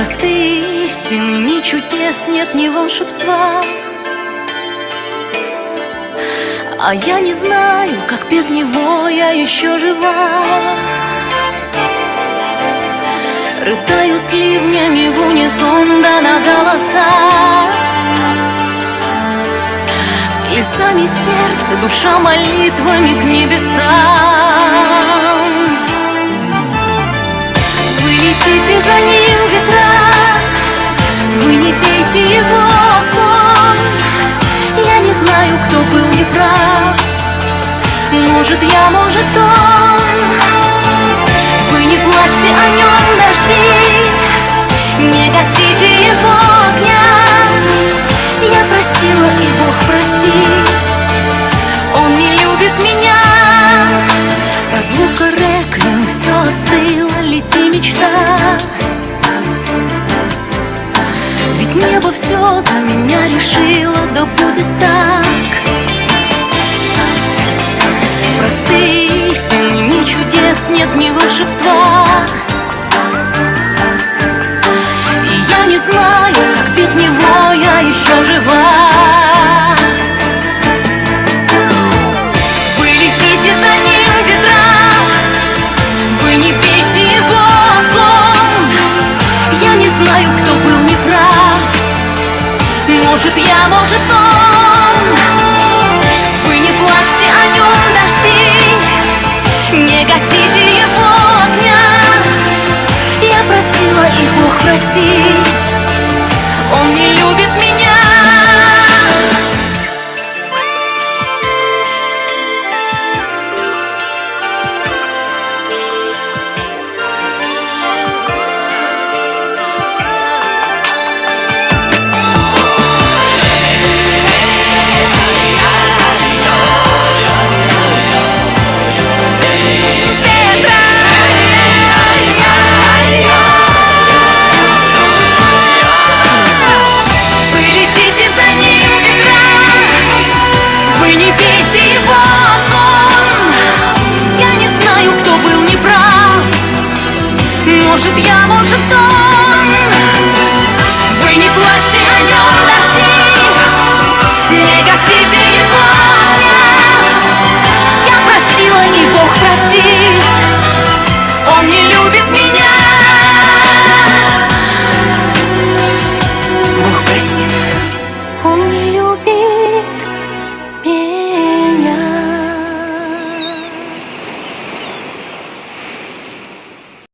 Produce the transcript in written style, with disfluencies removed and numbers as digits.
Простые истины, ни чудес нет, ни волшебства. А я не знаю, как без него я еще жива. Рыдаю с ливнями в унисон, да на голоса. Слезами сердце, душа молитвами к небесам. Вы летите за ним, ветра, вы не пейте его огонь. Я не знаю, кто был неправ, может я, может он. Вы не плачьте о нем, дожди, не гасите его огня. Я простила, и Бог простит, он не любит меня. Разлука, реквием, все остыло, лети, мечта. Ведь небо все за меня решило, да будет так. Простые истины, ни чудес нет, ни волшебства. И я не знаю, как без него я еще жива. Вы летите за ним, ветра, вы не пейте его огонь. Я не знаю, кто был неправ, может я, может он. Вы не плачьте о нем, дожди, не гасите его огня. Я простила, и Бог простит, он не любит меня. Может я, может он. Вы не плачьте